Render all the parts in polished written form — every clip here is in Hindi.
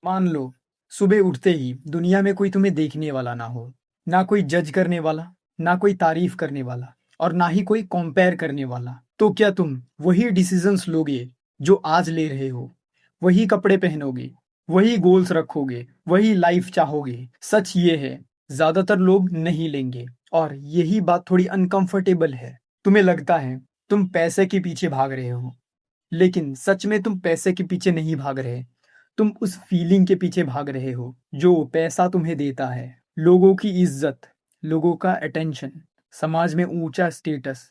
मान लो सुबह उठते ही दुनिया में कोई तुम्हें देखने वाला ना हो, ना कोई जज करने वाला, ना कोई तारीफ करने वाला और ना ही कोई कंपेयर करने वाला। तो क्या तुम वही डिसीजंस लोगे जो आज ले रहे हो? वही कपड़े पहनोगे, वही गोल्स रखोगे, वही लाइफ चाहोगे? सच ये है, ज्यादातर लोग नहीं लेंगे और यही बात थोड़ी अनकंफर्टेबल है। तुम्हें लगता है तुम पैसे के पीछे भाग रहे हो, लेकिन सच में तुम पैसे के पीछे नहीं भाग रहे। तुम उस फीलिंग के पीछे भाग रहे हो जो पैसा तुम्हें देता है। लोगों की इज्जत, लोगों का अटेंशन, समाज में ऊंचा स्टेटस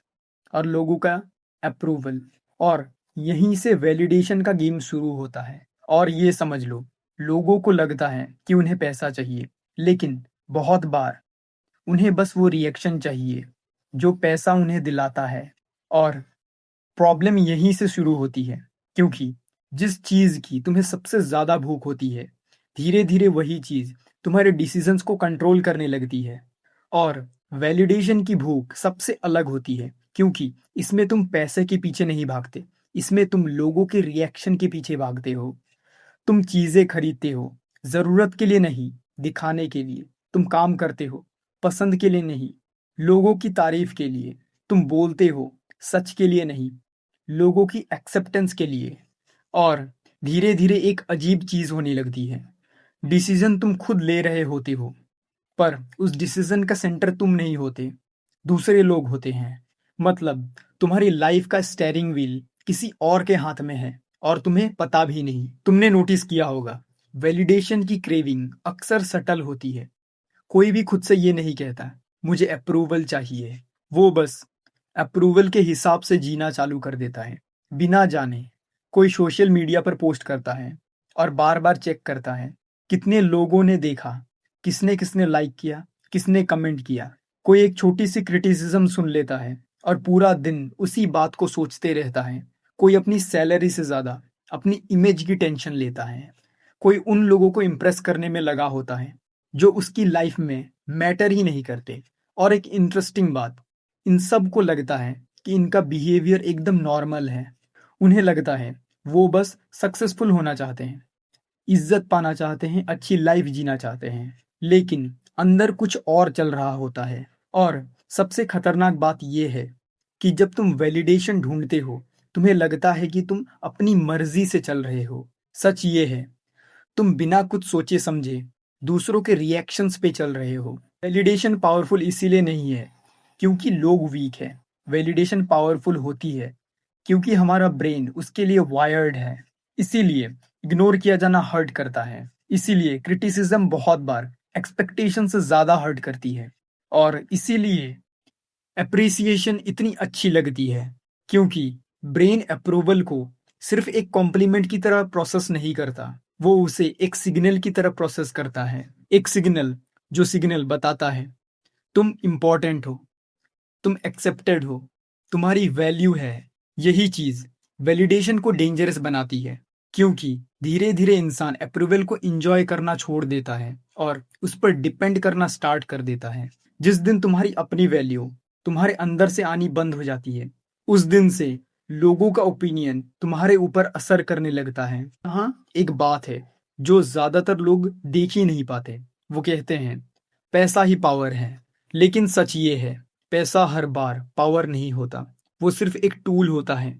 और लोगों का अप्रूवल। और यहीं से वैलिडेशन का गेम शुरू होता है। और ये समझ लो, लोगों को लगता है कि उन्हें पैसा चाहिए, लेकिन बहुत बार उन्हें बस वो रिएक्शन चाहिए जो पैसा उन्हें दिलाता है। और प्रॉब्लम यहीं से शुरू होती है, क्योंकि जिस चीज की तुम्हें सबसे ज्यादा भूख होती है, धीरे धीरे वही चीज तुम्हारे डिसीजंस को कंट्रोल करने लगती है। और वैलिडेशन की भूख सबसे अलग होती है, क्योंकि इसमें तुम पैसे के पीछे नहीं भागते, इसमें तुम लोगों के रिएक्शन के पीछे भागते हो। तुम चीजें खरीदते हो जरूरत के लिए नहीं, दिखाने के लिए। तुम काम करते हो पसंद के लिए नहीं, लोगों की तारीफ के लिए। तुम बोलते हो सच के लिए नहीं, लोगों की एक्सेप्टेंस के लिए। और धीरे धीरे एक अजीब चीज होने लगती है। डिसीजन तुम खुद ले रहे होते हो, पर उस डिसीजन का सेंटर तुम नहीं होते, दूसरे लोग होते हैं। मतलब तुम्हारी लाइफ का स्टेयरिंग व्हील किसी और के हाथ में है और तुम्हें पता भी नहीं। तुमने नोटिस किया होगा, वैलिडेशन की क्रेविंग अक्सर सटल होती है। कोई भी खुद से ये नहीं कहता मुझे अप्रूवल चाहिए। वो बस अप्रूवल के हिसाब से जीना चालू कर देता है, बिना जाने। कोई सोशल मीडिया पर पोस्ट करता है और बार बार चेक करता है कितने लोगों ने देखा, किसने किसने लाइक किया, किसने कमेंट किया। कोई एक छोटी सी क्रिटिसिज्म सुन लेता है और पूरा दिन उसी बात को सोचते रहता है। कोई अपनी सैलरी से ज्यादा अपनी इमेज की टेंशन लेता है। कोई उन लोगों को इम्प्रेस करने में लगा होता है जो उसकी लाइफ में मैटर ही नहीं करते। और एक इंटरेस्टिंग बात, इन सब को लगता है कि इनका बिहेवियर एकदम नॉर्मल है। उन्हें लगता है वो बस सक्सेसफुल होना चाहते हैं, इज्जत पाना चाहते हैं, अच्छी लाइफ जीना चाहते हैं, लेकिन अंदर कुछ और चल रहा होता है। और सबसे खतरनाक बात यह है कि जब तुम वैलिडेशन ढूंढते हो, तुम्हें लगता है कि तुम अपनी मर्जी से चल रहे हो। सच ये है, तुम बिना कुछ सोचे समझे दूसरों के रिएक्शंस पे चल रहे हो। वैलिडेशन पावरफुल इसीलिए नहीं है क्योंकि लोग वीक है। वैलिडेशन पावरफुल होती है क्योंकि हमारा ब्रेन उसके लिए वायर्ड है। इसीलिए इग्नोर किया जाना हर्ट करता है। इसीलिए क्रिटिसिज्म बहुत बार एक्सपेक्टेशन से ज्यादा हर्ट करती है। और इसीलिए अप्रिसिएशन इतनी अच्छी लगती है, क्योंकि ब्रेन अप्रूवल को सिर्फ एक कॉम्प्लीमेंट की तरह प्रोसेस नहीं करता, वो उसे एक सिग्नल की तरह प्रोसेस करता है। एक सिग्नल जो सिग्नल बताता है तुम इम्पोर्टेंट हो, तुम एक्सेप्टेड हो, तुम्हारी वैल्यू है। यही चीज वैलिडेशन को डेंजरस बनाती है, क्योंकि धीरे धीरे इंसान अप्रूवल को इंजॉय करना छोड़ देता है और उस पर डिपेंड करना स्टार्ट कर देता है। जिस दिन तुम्हारी अपनी वैल्यू तुम्हारे अंदर से आनी बंद हो जाती है, उस दिन से लोगों का ओपिनियन तुम्हारे ऊपर असर करने लगता है। हाँ, एक बात है जो ज्यादातर लोग देख ही नहीं पाते। वो कहते हैं पैसा ही पावर है, लेकिन सच ये है, पैसा हर बार पावर नहीं होता। वो सिर्फ एक टूल होता है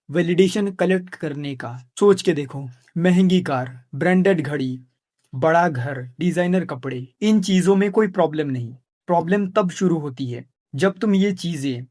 वैलिडेशन कलेक्ट करने का। सोच के देखो, महंगी कार, ब्रांडेड घड़ी, बड़ा घर, डिजाइनर कपड़े, इन चीजों में कोई प्रॉब्लम नहीं। प्रॉब्लम तब शुरू होती है जब तुम ये चीजें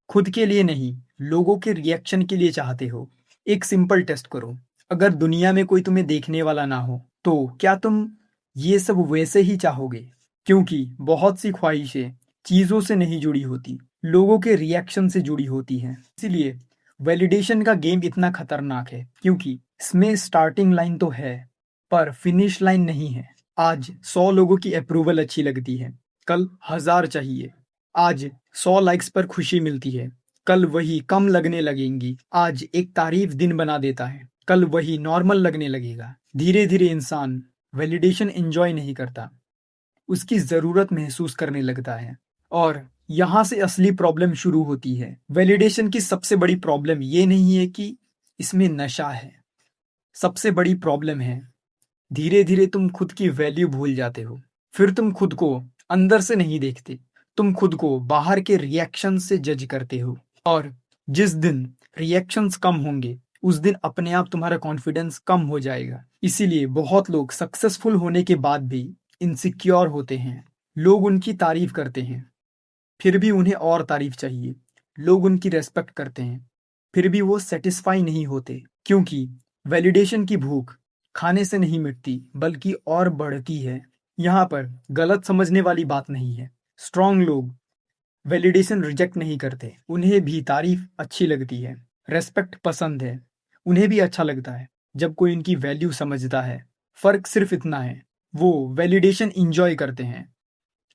खुद के लिए नहीं, लोगों के रिएक्शन के लिए चाहते हो। एक सिंपल टेस्ट करो, अगर दुनिया में कोई तुम्हें देखने वाला ना हो, तो क्या तुम ये सब वैसे ही चाहोगे? क्योंकि बहुत सी ख्वाहिशें चीजों से नहीं जुड़ी होती, लोगों के रिएक्शन से जुड़ी होती हैं। इसीलिए वैलिडेशन का गेम इतना खतरनाक है, क्योंकि इसमें स्टार्टिंग लाइन तो है पर फिनिश लाइन नहीं है। आज 100 लोगों की अप्रूवल अच्छी लगती है, कल 1000 चाहिए। आज 100 लाइक्स पर खुशी मिलती है, कल वही कम लगने लगेंगी। आज एक तारीफ दिन बना देता है, कल वही नॉर्मल लगने लगेगा। धीरे धीरे इंसान वैलिडेशन एंजॉय नहीं करता, उसकी जरूरत महसूस करने लगता है। और यहाँ से असली प्रॉब्लम शुरू होती है। वैलिडेशन की सबसे बड़ी प्रॉब्लम ये नहीं है कि इसमें नशा है, सबसे बड़ी प्रॉब्लम है धीरे धीरे तुम खुद की वैल्यू भूल जाते हो। फिर तुम खुद को अंदर से नहीं देखते, तुम खुद को बाहर के रिएक्शन से जज करते हो। और जिस दिन रिएक्शंस कम होंगे, उस दिन अपने आप तुम्हारा कॉन्फिडेंस कम हो जाएगा। इसीलिए बहुत लोग सक्सेसफुल होने के बाद भी इनसिक्योर होते हैं। लोग उनकी तारीफ करते हैं, फिर भी उन्हें और तारीफ चाहिए। लोग उनकी रेस्पेक्ट करते हैं, फिर भी वो सेटिस्फाई नहीं होते, क्योंकि वैलिडेशन की भूख खाने से नहीं मिटती, बल्कि और बढ़ती है। यहाँ पर गलत समझने वाली बात नहीं है। स्ट्रांग लोग वैलिडेशन रिजेक्ट नहीं करते, उन्हें भी तारीफ अच्छी लगती है, रेस्पेक्ट पसंद है, उन्हें भी अच्छा लगता है जब कोई उनकी वैल्यू समझता है। फर्क सिर्फ इतना है, वो वैलिडेशन इंजॉय करते हैं,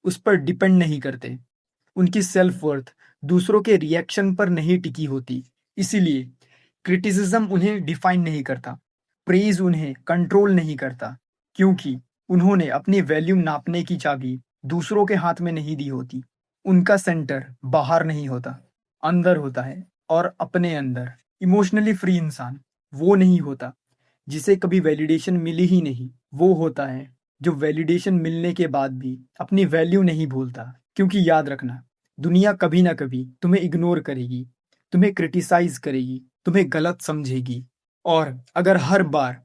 उस पर डिपेंड नहीं करते। उनकी सेल्फ वर्थ दूसरों के रिएक्शन पर नहीं टिकी होती। इसीलिए क्रिटिसिज्म उन्हें डिफाइन नहीं करता, प्रेज उन्हें कंट्रोल नहीं करता, क्योंकि उन्होंने अपनी वैल्यू नापने की चाबी दूसरों के हाथ में नहीं दी होती। उनका सेंटर बाहर नहीं होता, अंदर होता है। और अपने अंदर इमोशनली फ्री इंसान वो नहीं होता जिसे कभी वैलिडेशन मिली ही नहीं। वो होता है जो वैलिडेशन मिलने के बाद भी अपनी वैल्यू नहीं भूलता। क्योंकि याद रखना, दुनिया कभी ना कभी तुम्हें इग्नोर करेगी, तुम्हें क्रिटिसाइज करेगी, तुम्हें गलत समझेगी। और अगर हर बार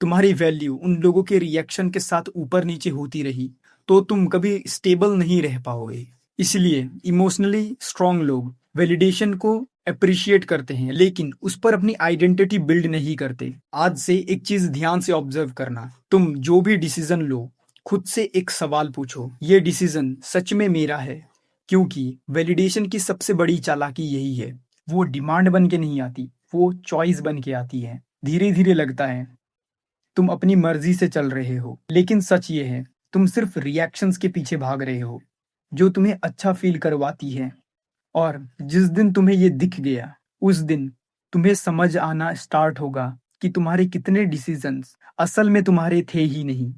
तुम्हारी वैल्यू उन लोगों के रिएक्शन के साथ ऊपर नीचे होती रही, तो तुम कभी स्टेबल नहीं रह पाओगे। इसलिए इमोशनली स्ट्रांग लोग वैलिडेशन को अप्रिशिएट करते हैं, लेकिन उस पर अपनी आइडेंटिटी बिल्ड नहीं करते। आज से एक चीज ध्यान से ऑब्जर्व करना, तुम जो भी डिसीजन लो, खुद से एक सवाल पूछो, ये डिसीजन सच में मेरा है? क्योंकि वैलिडेशन की सबसे बड़ी चालाकी यही है, वो डिमांड बन के नहीं आती, वो चॉइस बन के आती है। धीरे धीरे लगता है तुम अपनी मर्जी से चल रहे हो, लेकिन सच ये है, तुम सिर्फ रिएक्शंस के पीछे भाग रहे हो जो तुम्हें अच्छा फील करवाती है। और जिस दिन तुम्हें ये दिख गया, उस दिन तुम्हें समझ आना स्टार्ट होगा कि तुम्हारे कितने डिसीजंस असल में तुम्हारे थे ही नहीं।